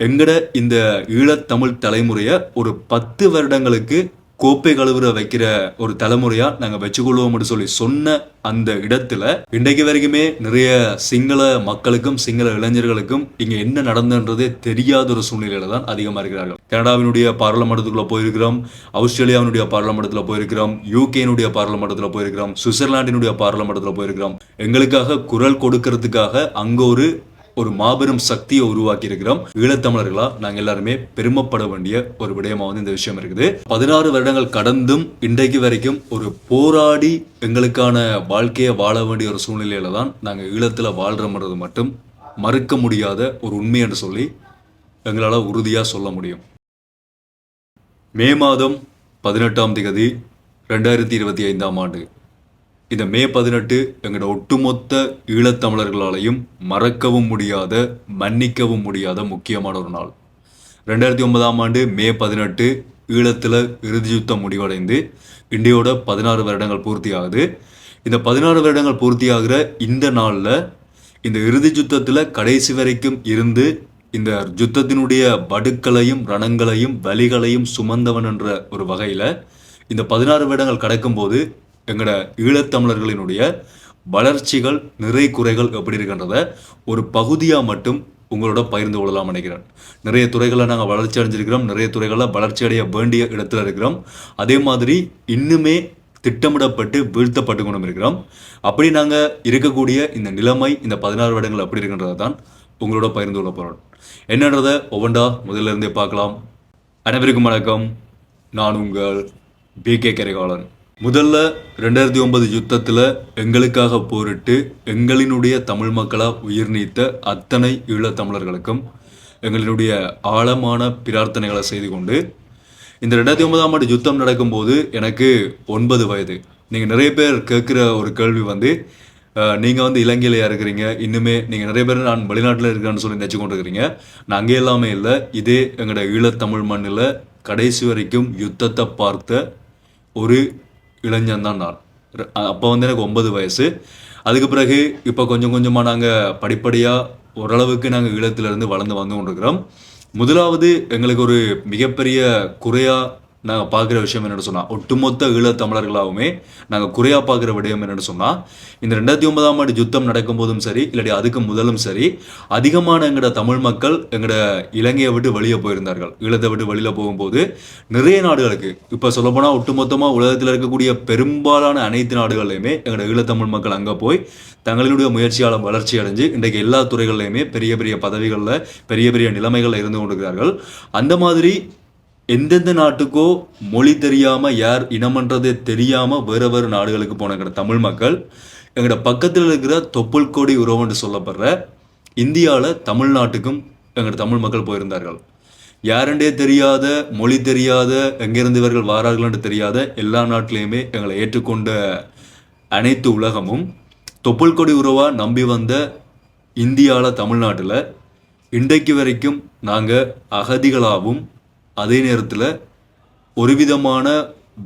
எங்கட இந்த ஈழத்தமிழ் தலைமுறையை ஒரு 10 வருடங்களுக்கு கோப்பை கழுவுற வைக்கிற ஒரு தலைமுறையா நாங்க வச்சுக்கொள்வோம்னு சொல்லி சொன்ன அந்த இடத்துல இன்றைக்கு வரைக்குமே நிறைய சிங்கள மக்களுக்கும் சிங்கள இளைஞர்களுக்கும் இங்க என்ன நடந்ததுன்றதே தெரியாத ஒரு சூழ்நிலையில தான் அதிகமா இருக்கிறார்கள். கனடாவினுடைய பாராளுமன்றத்துக்குள்ள போயிருக்கிறோம், ஆஸ்திரேலியாவினுடைய பாராளுமன்றத்துல போயிருக்கிறோம், யூகேனுடைய பாராளுமன்றத்துல போயிருக்கிறோம், சுவிட்சர்லாண்டினுடைய பாராளுமன்றத்துல போயிருக்கிறோம். எங்களுக்காக குரல் கொடுக்கறதுக்காக அங்க ஒரு மாபெரும் சக்தியை உருவாக்கி இருக்கிறோம். ஈழத்தமிழர்களா நாங்க எல்லாருமே பெருமைப்பட வேண்டிய ஒரு விடயமா இந்த விஷயம் இருக்குது. 16 வருடங்கள் கடந்தும் இன்றைக்கு வரைக்கும் ஒரு போராடி எங்களுக்கான வாழ்க்கையை வாழ வேண்டிய ஒரு சூழ்நிலையில தான் நாங்க ஈழத்துல வாழ்றோம்ன்றது மட்டும் மறுக்க முடியாத ஒரு உண்மை என்று சொல்லி எங்களால் உறுதியா சொல்ல முடியும். மே மாதம் 18ஆம் தேதி 2025ஆம் ஆண்டு இந்த மே 18 எங்களோட ஒட்டுமொத்த ஈழத்தமிழர்களாலையும் மறக்கவும் முடியாத, மன்னிக்கவும் முடியாத முக்கியமான ஒரு நாள். 2009ஆம் ஆண்டு மே 18 ஈழத்தில் இறுதி யுத்தம் முடிவடைந்து இந்தியோட 16 வருடங்கள் பூர்த்தி ஆகுது. இந்த 16 வருடங்கள் பூர்த்தியாகிற இந்த நாளில் இந்த இறுதி யுத்தத்தில் கடைசி வரைக்கும் இருந்து இந்த யுத்தத்தினுடைய வடுக்களையும் ரணங்களையும் வலிகளையும் சுமந்தவன் என்ற ஒரு வகையில் இந்த 16 வருடங்கள் கடக்கும்போது எங்களோட ஈழத்தமிழர்களினுடைய வளர்ச்சிகள் நிறை குறைகள் எப்படி இருக்கின்றத ஒரு பகுதியாக மட்டும் உங்களோட பகிர்ந்து கொள்ளலாம் நினைக்கிறேன். நிறைய துறைகளில் நாங்கள் வளர்ச்சி அடைஞ்சிருக்கிறோம், நிறைய துறைகளில் வளர்ச்சி அடைய வேண்டிய இடத்துல இருக்கிறோம். அதே மாதிரி இன்னுமே திட்டமிடப்பட்டு வீழ்த்தப்பட்டு கொண்டும் இருக்கிறோம். அப்படி நாங்கள் இருக்கக்கூடிய இந்த நிலைமை இந்த 16 வருடங்கள் எப்படி இருக்கின்றதை தான் உங்களோட பகிர்ந்து கொள்ள போகிறோம். என்னன்றதை ஒவ்வொன்றா முதல்ல இருந்தே பார்க்கலாம். அனைவருக்கும் வணக்கம், நான் உங்கள் BK கரிகாலன். முதல்ல 2009 யுத்தத்தில் எங்களுக்காக போரிட்டு எங்களினுடைய தமிழ் மக்களாக உயிர் நீத்த அத்தனை ஈழத்தமிழர்களுக்கும் எங்களினுடைய ஆழமான பிரார்த்தனைகளை செய்து கொண்டு இந்த 2009ஆம் ஆண்டு யுத்தம் நடக்கும்போது எனக்கு 9 வயது. நீங்கள் நிறைய பேர் கேட்குற ஒரு கேள்வி நீங்கள் இலங்கையிலையா இருக்கிறீங்க, இன்னுமே நீங்கள் நிறைய பேர் நான் வெளிநாட்டில் இருக்கிறேன்னு சொல்லி நினச்சி கொண்டு இருக்கிறீங்க. நான் அங்கே எல்லாமே இல்லை, இதே எங்களோட ஈழத்தமிழ் மண்ணில் கடைசி வரைக்கும் யுத்தத்தை பார்த்த ஒரு இளைஞன் தான் நான். அப்போ எனக்கு 9 வயசு. அதுக்கு பிறகு இப்போ கொஞ்சம் கொஞ்சமாக நாங்கள் படிப்படியாக ஓரளவுக்கு நாங்கள் ஈழத்திலிருந்து வளர்ந்து வந்து கொண்டிருக்கிறோம். முதலாவது எங்களுக்கு ஒரு மிகப்பெரிய குறையாக நாங்கள் பார்க்குற விஷயம் என்னென்னு சொன்னால், ஒட்டுமொத்த ஈழத்தமிழர்களாகவுமே நாங்கள் குறையாக பார்க்குற விடயம் என்னென்னு சொன்னால், இந்த 2009ஆம் ஆண்டு யுத்தம் நடக்கும்போதும் சரி, இல்லாட்டி அதுக்கு முதலும் சரி, அதிகமான எங்களோட தமிழ் மக்கள் எங்களோட இலங்கையை விட்டு வெளியே போயிருந்தார்கள். ஈழத்தை விட்டு வெளியில் போகும்போது நிறைய நாடுகளுக்கு, இப்போ சொல்லப்போனால் ஒட்டுமொத்தமாக உலகத்தில் இருக்கக்கூடிய பெரும்பாலான அனைத்து நாடுகள்லையுமே எங்களோட ஈழத்தமிழ் மக்கள் அங்கே போய் தங்களுடைய முயற்சியால் வளர்ச்சி அடைஞ்சு இன்றைக்கு எல்லா துறைகள்லையுமே பெரிய பெரிய பதவிகளில் பெரிய பெரிய நிலைமைகளில் இருந்து கொண்டிருக்கிறார்கள். அந்த மாதிரி எந்தெந்த நாட்டுக்கோ மொழி தெரியாமல் யார் இனமன்றதே தெரியாமல் வேறு வேறு நாடுகளுக்கு போன எங்களோட தமிழ் மக்கள் எங்களோட பக்கத்தில் இருக்கிற தொப்புள் கொடி உறவுன்னு சொல்லப்படுற இந்தியாவில் தமிழ்நாட்டுக்கும் எங்களோட தமிழ் மக்கள் போயிருந்தார்கள். யாருண்டே தெரியாத, மொழி தெரியாத, எங்கிருந்து இவர்கள் வாரார்கள் என்று தெரியாத எல்லா நாட்டிலையுமே எங்களை ஏற்றுக்கொண்ட அனைத்து உலகமும் தொப்புள் கொடி உறவாக நம்பி வந்த இந்தியாவில் தமிழ்நாட்டில் இன்றைக்கு வரைக்கும் நாங்கள் அகதிகளாகவும் அதே நேரத்தில் ஒரு விதமான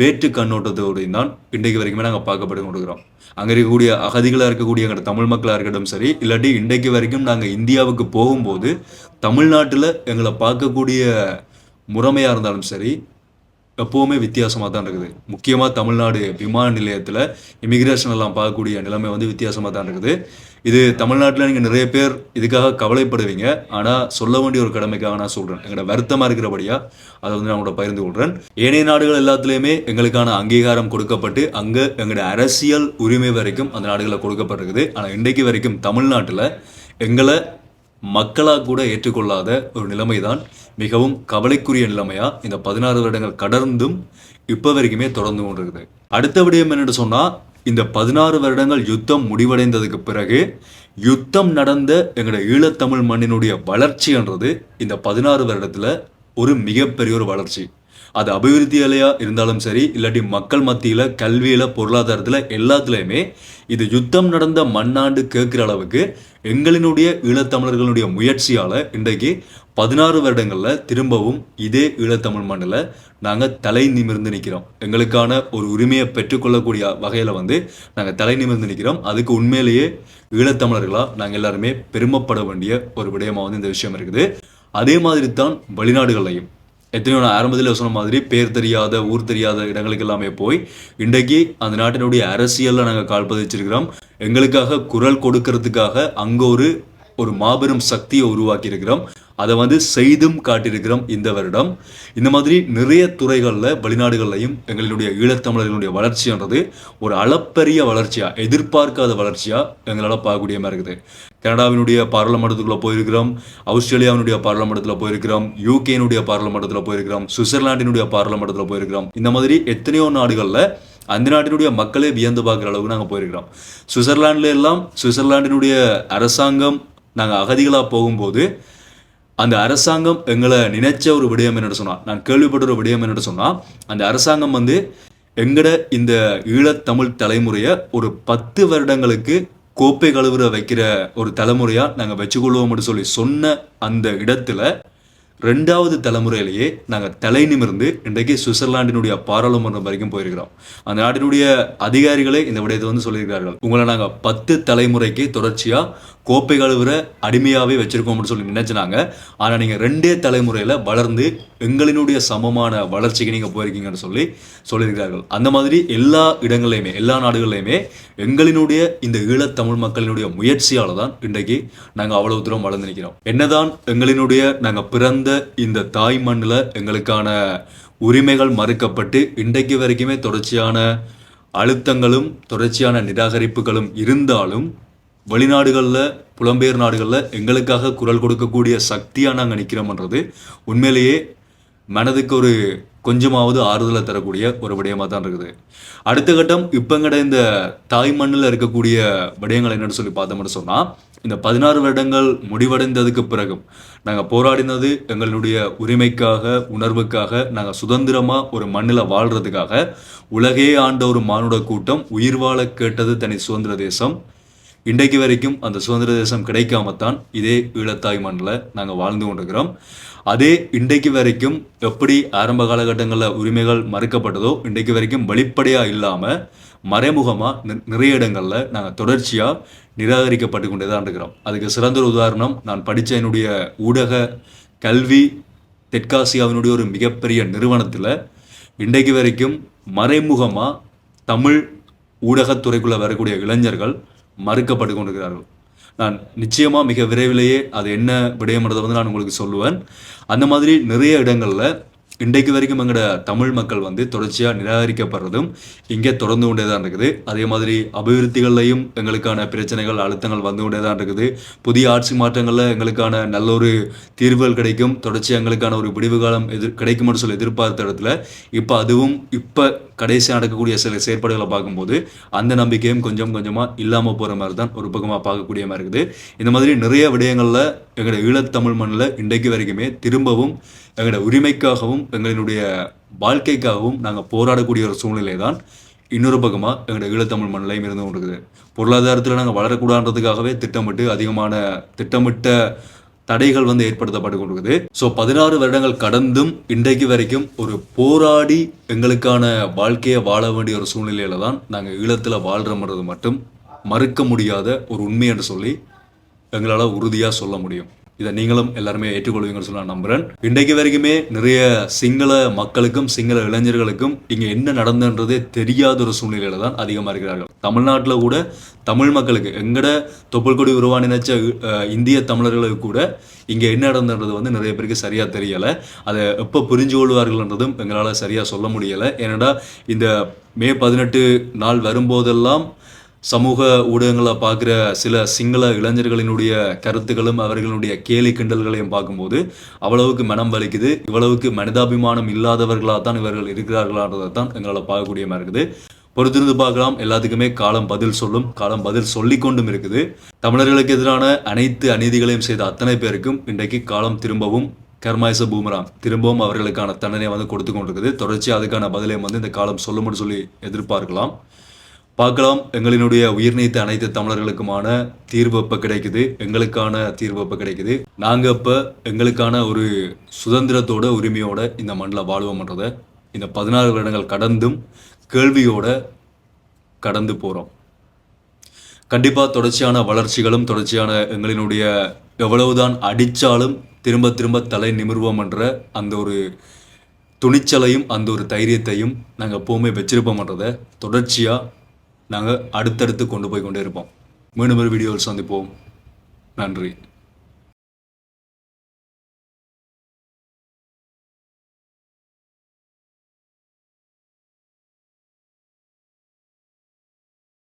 வேற்று கண்ணோட்டத்தோடையும் தான் இன்றைக்கு வரைக்குமே நாங்கள் பார்க்கப்பட்டு கொண்டிருக்கிறோம். அங்கே இருக்கக்கூடிய அகதிகளாக இருக்கக்கூடிய எங்களோட தமிழ் மக்களாக இருக்கட்டும் சரி, இல்லாட்டி இன்றைக்கு வரைக்கும் நாங்கள் இந்தியாவுக்கு போகும்போது தமிழ்நாட்டில் எங்களை பார்க்கக்கூடிய முறைமையாக இருந்தாலும் சரி எப்போவுமே வித்தியாசமாக தான் இருக்குது. முக்கியமாக தமிழ்நாடு விமான நிலையத்தில் இமிக்ரேஷன் எல்லாம் பார்க்கக்கூடிய நிலைமை வித்தியாசமாக தான் இருக்குது. இது தமிழ்நாட்டில் நீங்கள் நிறைய பேர் இதுக்காக கவலைப்படுவீங்க, ஆனால் சொல்ல வேண்டிய ஒரு கடமைக்காக நான் சொல்கிறேன். எங்களோட வருத்தமாக இருக்கிறபடியாக அதை நான் உங்களோட பகிர்ந்து கொள்கிறேன். ஏனைய நாடுகள் எல்லாத்துலேயுமே எங்களுக்கான அங்கீகாரம் கொடுக்கப்பட்டு அங்கே எங்களோட அரசியல் உரிமை வரைக்கும் அந்த நாடுகளில் கொடுக்கப்பட்டிருக்குது. ஆனால் இன்றைக்கு வரைக்கும் தமிழ்நாட்டில் எங்களை மக்களாக கூட ஏற்றுக்கொள்ளாத ஒரு நிலைமை தான் மிகவும் கவலைக்குரிய நிலைமையா இந்த 16 வருடங்கள் கடந்தும் இப்போ வரைக்குமே தொடர்ந்து கொண்டிருக்குது. அடுத்த விடயம் என்னென்னு சொன்னால், இந்த 16 வருடங்கள் யுத்தம் முடிவடைந்ததுக்கு பிறகு யுத்தம் நடந்த எங்களோட ஈழத்தமிழ் மண்ணினுடைய வளர்ச்சின்றது இந்த 16 வருடத்தில் ஒரு மிகப்பெரிய ஒரு வளர்ச்சி. அது அபிவிருத்தியிலையாக இருந்தாலும் சரி, இல்லாட்டி மக்கள் மத்தியில், கல்வியில், பொருளாதாரத்தில் எல்லாத்துலேயுமே இது யுத்தம் நடந்த மண்ணாண்டு கேட்குற அளவுக்கு எங்களினுடைய ஈழத்தமிழர்களுடைய முயற்சியால் இன்றைக்கு 16 வருடங்களில் திரும்பவும் இதே ஈழத்தமிழ் மண்ணில் நாங்கள் தலை நிமிர்ந்து நிற்கிறோம். எங்களுக்கான ஒரு உரிமையை பெற்றுக்கொள்ளக்கூடிய வகையில் நாங்கள் தலை நிமிர்ந்து நிற்கிறோம். அதுக்கு உண்மையிலேயே ஈழத்தமிழர்களாக நாங்கள் எல்லாருமே பெருமைப்பட வேண்டிய ஒரு விடயமாக இந்த விஷயம் இருக்குது. அதே மாதிரி தான் வெளிநாடுகள்லையும் எத்தனையோ நான் ஆரம்பத்தில் சொன்ன மாதிரி பேர் தெரியாத ஊர் தெரியாத இடங்களுக்கு எல்லாமே போய் இன்றைக்கு அந்த நாட்டினுடைய அரசியலில் நாங்கள் கால் பதிச்சிருக்கிறோம். எங்களுக்காக குரல் கொடுக்கறதுக்காக அங்கே ஒரு மாபெரும் சக்தியை உருவாக்கி இருக்கிறோம். அதை செய்தும் காட்டியிருக்கிறோம் இந்த வருடம். இந்த மாதிரி நிறைய துறைகளில் வெளிநாடுகள்லையும் எங்களுடைய ஈழத்தமிழர்களுடைய வளர்ச்சின்றது ஒரு அளப்பரிய வளர்ச்சியாக, எதிர்பார்க்காத வளர்ச்சியாக எங்களால் பார்க்கக்கூடிய மாதிரி இருக்குது. கனடாவினுடைய பாராளுமன்றத்துக்குள்ளே போயிருக்கிறோம், ஆஸ்திரேலியாவினுடைய பாராளுமன்றத்தில் போயிருக்கிறோம், யூகேனுடைய பாராளுமன்றத்தில் போயிருக்கிறோம், சுவிட்சர்லாண்டினுடைய பாராளுமன்றத்தில் போயிருக்கிறோம். இந்த மாதிரி எத்தனையோ நாடுகளில் அந்த நாட்டினுடைய மக்களே வியந்து பார்க்குற அளவுக்கு நாங்கள் போயிருக்கிறோம். சுவிட்சர்லாண்டினுடைய அரசாங்கம் நாங்கள் அகதிகளாக போகும்போது அந்த அரசாங்கம் எங்களை நினைச்ச ஒரு விடயம் என்னென்னு சொன்னால், நான் கேள்விப்பட்ட ஒரு விடயம் என்னென்னு சொன்னால், அந்த அரசாங்கம் எங்கட இந்த ஈழத்தமிழ் தலைமுறையை ஒரு 10 வருடங்களுக்கு கோப்பை கழுவுற வைக்கிற ஒரு தலைமுறையாக நாங்கள் வச்சுக்கொள்வோம்னு சொல்லி சொன்ன அந்த இடத்துல 2வது தலைமுறையிலேயே நாங்கள் தலை நிமிர்ந்து இன்றைக்கு சுவிட்சர்லாண்டினுடைய பாராளுமன்றம் வரைக்கும் போயிருக்கிறோம். அந்த நாட்டினுடைய அதிகாரிகளே இந்த விடயத்தை சொல்லியிருக்கிறார்கள், உங்களை நாங்கள் 10 தலைமுறைக்கு தொடர்ச்சியாக கோப்பை கழுவுற அடிமையாகவே வச்சிருக்கோம்னு சொல்லி நினைச்சினாங்க. ஆனால் நீங்கள் 2 தலைமுறையில் வளர்ந்து எங்களினுடைய சமமான வளர்ச்சிக்கு நீங்கள் போயிருக்கீங்கன்னு சொல்லியிருக்கிறார்கள். அந்த மாதிரி எல்லா இடங்கள்லையுமே எல்லா நாடுகள்லையுமே எங்களினுடைய இந்த ஈழத்தமிழ் மக்களினுடைய முயற்சியால் தான் இன்றைக்கு நாங்கள் அவ்வளவு தூரம் வளர்ந்து நிற்கிறோம். என்னதான் எங்களினுடைய நாங்கள் பிறந்த இந்த தாய் மண்ணில் எங்களுக்கான உரிமைகள் மறுக்கப்பட்டு இன்றைக்கு வரைக்குமே தொடர்ச்சியான அழுத்தங்களும் தொடர்ச்சியான நிராகரிப்புகளும் இருந்தாலும் வெளிநாடுகளில் புலம்பெயர் நாடுகளில் எங்களுக்காக குரல் கொடுக்கக்கூடிய சக்தியாக நாங்கள் நிற்கிறோம்ன்றது உண்மையிலேயே மனதுக்கு ஒரு கொஞ்சமாவது ஆறுதலை தரக்கூடிய ஒரு விடயமாக தான் இருக்குது. அடுத்த கட்டம் இப்போங்கட இந்த தாய் மண்ணில் இருக்கக்கூடிய விடயங்கள் என்னென்னு சொல்லி பார்த்தோம்னு சொன்னால், இந்த 16 வருடங்கள் முடிவடைந்ததுக்கு பிறகும் நாங்கள் போராடினது எங்களுடைய உரிமைக்காக, உணர்வுக்காக, நாங்கள் சுதந்திரமாக ஒரு மண்ணில் வாழ்கிறதுக்காக. உலகே ஆண்ட ஒரு மானுட கூட்டம் உயிர் வாழ கேட்டது தனி சுதந்திர தேசம். இன்றைக்கு வரைக்கும் அந்த சுதந்திர தேசம் கிடைக்காமத்தான் இதே ஈழத்தாய் மண்ணில் நாங்கள் வாழ்ந்து கொண்டிருக்கிறோம். அதே இன்றைக்கு வரைக்கும் எப்படி ஆரம்ப காலகட்டங்களில் உரிமைகள் மறுக்கப்பட்டதோ இன்றைக்கு வரைக்கும் வெளிப்படையாக இல்லாமல் மறைமுகமாக நிறைய இடங்களில் நாங்கள் தொடர்ச்சியாக நிராகரிக்கப்பட்டு கொண்டே தான் இருக்கிறோம். அதுக்கு சிறந்த ஒரு உதாரணம், நான் படித்த என்னுடைய ஊடக கல்வி தெற்காசியாவினுடைய ஒரு மிகப்பெரிய நிறுவனத்தில் இன்றைக்கு வரைக்கும் மறைமுகமாக தமிழ் ஊடகத்துறைக்குள்ளே வரக்கூடிய இளைஞர்கள் மறுக்கப்பட்டு கொண்டிருக்கிறார்கள். நான் நிச்சயமாக மிக விரைவிலேயே அது என்ன விடயம்ன்றதை நான் உங்களுக்கு சொல்லுவேன். அந்த மாதிரி நிறைய இடங்களில் இன்றைக்கு வரைக்கும் எங்களோட தமிழ் மக்கள் தொடர்ச்சியாக நிராகரிக்கப்படுறதும் இங்கே தொடர்ந்து கொண்டே தான் இருக்குது. அதே மாதிரி அபிவிருத்திகள்லையும் எங்களுக்கான பிரச்சனைகள் அழுத்தங்கள் வந்து கொண்டே தான் இருக்குது. புதிய ஆட்சி மாற்றங்களில் எங்களுக்கான நல்ல ஒரு தீர்வுகள் கிடைக்கும், தொடர்ச்சியாக எங்களுக்கான ஒரு விடிவு காலம் கிடைக்கும்னு சொல்லி எதிர்பார்த்த இடத்துல இப்போ கடைசியாக நடக்கக்கூடிய சில செயற்பாடுகளை பார்க்கும்போது அந்த நம்பிக்கையும் கொஞ்சம் கொஞ்சமாக இல்லாமல் போகிற மாதிரி தான் ஒரு பக்கமாக பார்க்கக்கூடிய மாதிரி இருக்குது. இந்த மாதிரி நிறைய விடயங்களில் எங்களோட ஈழத்தமிழ் மண்ணில் இன்றைக்கு வரைக்குமே திரும்பவும் எங்களோட உரிமைக்காகவும் எங்களுடைய வாழ்க்கைக்காகவும் நாங்கள் போராடக்கூடிய ஒரு சூழ்நிலை தான் இன்னொரு பக்கமாக எங்களோட ஈழத்தமிழ் மண்ணிலையும் இருந்து கொண்டிருக்குது. பொருளாதாரத்தில் நாங்கள் வளரக்கூடாதுன்றதுக்காகவே திட்டமிட்ட தடைகள் ஏற்படுத்தப்பட்டு கொண்டிருக்குது. ஸோ 16 வருடங்கள் கடந்தும் இன்றைக்கு வரைக்கும் ஒரு போராடி எங்களுக்கான வாழ்க்கையை வாழ வேண்டிய ஒரு சூழ்நிலையில தான் நாங்கள் ஈழத்தில் வாழ்கிறோம்ன்றது மட்டும் மறுக்க முடியாத ஒரு உண்மை என்று சொல்லி எங்களால் உறுதியாக சொல்ல முடியும். இதை நீங்களும் எல்லாருமே ஏற்றுக்கொள்வீங்கன்னு சொல்லி நான் நம்புகிறேன். இன்றைக்கு வரைக்குமே நிறைய சிங்கள மக்களுக்கும் சிங்கள இளைஞர்களுக்கும் இங்கே என்ன நடந்ததுன்றதே தெரியாத ஒரு சூழ்நிலையில தான் அதிகமாக இருக்கிறார்கள். தமிழ்நாட்டில் கூட தமிழ் மக்களுக்கு எங்கட தொப்புள் கொடி உருவான நினைச்ச இந்திய தமிழர்களுக்கு கூட இங்கே என்ன நடந்தது நிறைய பேருக்கு சரியாக தெரியலை. அதை எப்போ புரிஞ்சு கொள்வார்கள்ன்றதும் எங்களால் சரியாக சொல்ல முடியலை. ஏன்னா இந்த மே 18 நாள் வரும்போதெல்லாம் சமூக ஊடகங்களை பார்க்குற சில சிங்கள இளைஞர்களினுடைய கருத்துக்களும் அவர்களுடைய கேலி கிண்டல்களையும் பார்க்கும்போது அவ்வளவுக்கு மனம் வலிக்குது. இவ்வளவுக்கு மனிதாபிமானம் இல்லாதவர்களாக தான் இவர்கள் இருக்கிறார்களான்றதை தான் எங்களால் பார்க்கக்கூடிய மாதிரி இருக்குது. பொறுத்திருந்து பார்க்கலாம். எல்லாத்துக்குமே காலம் பதில் சொல்லும், காலம் பதில் சொல்லி கொண்டும் இருக்குது. தமிழர்களுக்கு எதிரான அனைத்து அநீதிகளையும் செய்த அத்தனை பேருக்கும் இன்றைக்கு காலம் திரும்பவும் கர்மாயச பூமராங் திரும்பவும் அவர்களுக்கான தண்டனை கொடுத்து கொண்டிருக்குது. தொடர்ச்சியாக அதுக்கான பதிலையும் இந்த காலம் சொல்லும்னு சொல்லி எதிர்பார்க்கலாம். பார்க்கலாம். எங்களினுடைய உயிர் நீத்த அனைத்து தமிழர்களுக்குமான தீர்வு எப்போ கிடைக்குது, எங்களுக்கான தீர்வு எப்போ கிடைக்குது, நாங்கள் இப்போ எங்களுக்கான ஒரு சுதந்திரத்தோட உரிமையோட இந்த மண்ணில் வாழ்வோம்ன்றதை இந்த 16 வருடங்கள் கடந்தும் கேள்வியோட கடந்து போகிறோம். கண்டிப்பாக தொடர்ச்சியான வளர்ச்சிகளும் தொடர்ச்சியான எங்களினுடைய எவ்வளவுதான் அடித்தாலும் திரும்ப திரும்ப தலை நிமிர்வோம்ன்ற அந்த ஒரு துணிச்சலையும் அந்த ஒரு தைரியத்தையும் நாங்கள் எப்போவுமே வச்சிருப்போம்ன்றதை தொடர்ச்சியாக நாங்கள் அடுத்தடுத்து கொண்டு போய் கொண்டே இருப்போம். மீண்டும் ஒரு வீடியோவில் சந்திப்போம். நன்றி.